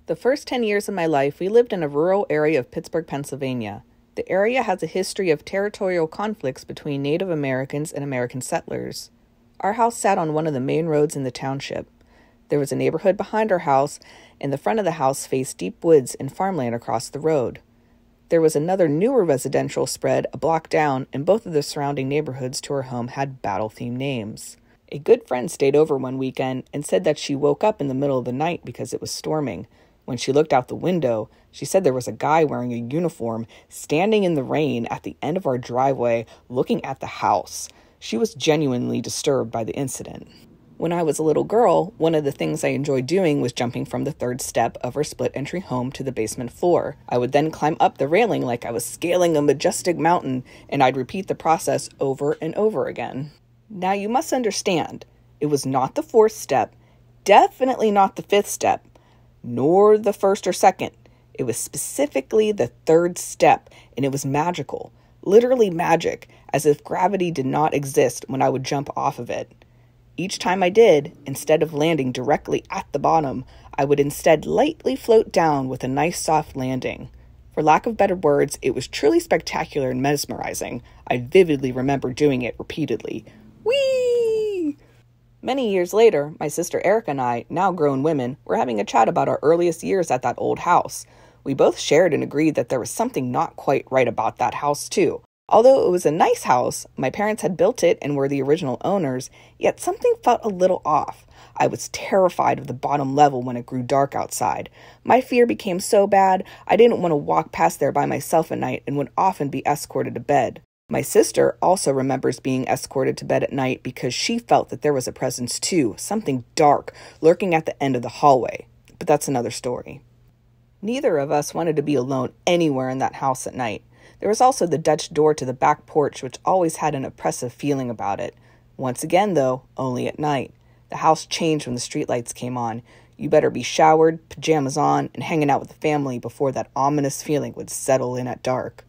The first 10 years of my life, we lived in a rural area of Pittsburgh, Pennsylvania. The area has a history of territorial conflicts between Native Americans and American settlers. Our house sat on one of the main roads in the township. There was a neighborhood behind our house, and the front of the house faced deep woods and farmland across the road. There was another newer residential spread a block down, and both of the surrounding neighborhoods to our home had battle-themed names. A good friend stayed over one weekend and said that she woke up in the middle of the night because it was storming. When she looked out the window, she said there was a guy wearing a uniform standing in the rain at the end of our driveway looking at the house. She was genuinely disturbed by the incident. When I was a little girl, one of the things I enjoyed doing was jumping from the third step of our split-entry home to the basement floor. I would then climb up the railing like I was scaling a majestic mountain, and I'd repeat the process over and over again. Now you must understand, it was not the fourth step, definitely not the fifth step, nor the first or second. It was specifically the third step, and it was magical, literally magic, as if gravity did not exist when I would jump off of it. Each time I did, instead of landing directly at the bottom, I would instead lightly float down with a nice soft landing. For lack of better words, it was truly spectacular and mesmerizing. I vividly remember doing it repeatedly. Whee! Many years later, my sister Erica and I, now grown women, were having a chat about our earliest years at that old house. We both shared and agreed that there was something not quite right about that house, too. Although it was a nice house, my parents had built it and were the original owners, yet something felt a little off. I was terrified of the bottom level when it grew dark outside. My fear became so bad, I didn't want to walk past there by myself at night and would often be escorted to bed. My sister also remembers being escorted to bed at night because she felt that there was a presence too, something dark, lurking at the end of the hallway. But that's another story. Neither of us wanted to be alone anywhere in that house at night. There was also the Dutch door to the back porch, which always had an oppressive feeling about it. Once again, though, only at night. The house changed when the streetlights came on. You better be showered, pajamas on, and hanging out with the family before that ominous feeling would settle in at dark.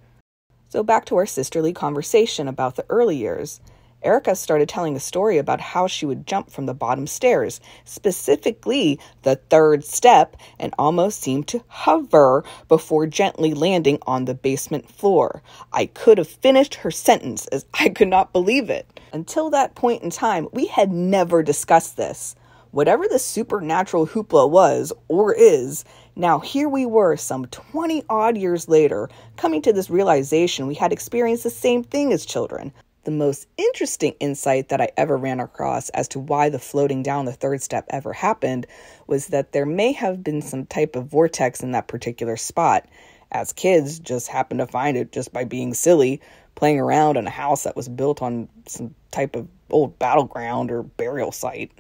So back to our sisterly conversation about the early years. Erica started telling a story about how she would jump from the bottom stairs, specifically the third step, and almost seemed to hover before gently landing on the basement floor. I could have finished her sentence as I could not believe it. Until that point in time, we had never discussed this. Whatever the supernatural hoopla was, or is, now here we were some 20-odd years later, coming to this realization we had experienced the same thing as children. The most interesting insight that I ever ran across as to why the floating down the third step ever happened was that there may have been some type of vortex in that particular spot. As kids, just happened to find it just by being silly, playing around in a house that was built on some type of old battleground or burial site.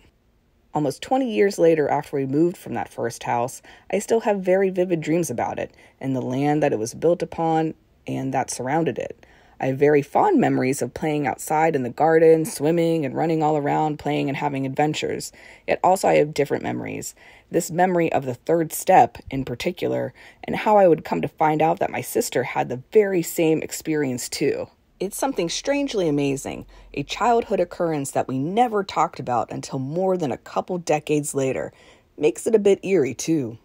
Almost 20 years later, after we moved from that first house, I still have very vivid dreams about it and the land that it was built upon and that surrounded it. I have very fond memories of playing outside in the garden, swimming and running all around, playing and having adventures. Yet also I have different memories. This memory of the third step in particular, and how I would come to find out that my sister had the very same experience too. It's something strangely amazing, a childhood occurrence that we never talked about until more than a couple decades later. Makes it a bit eerie too.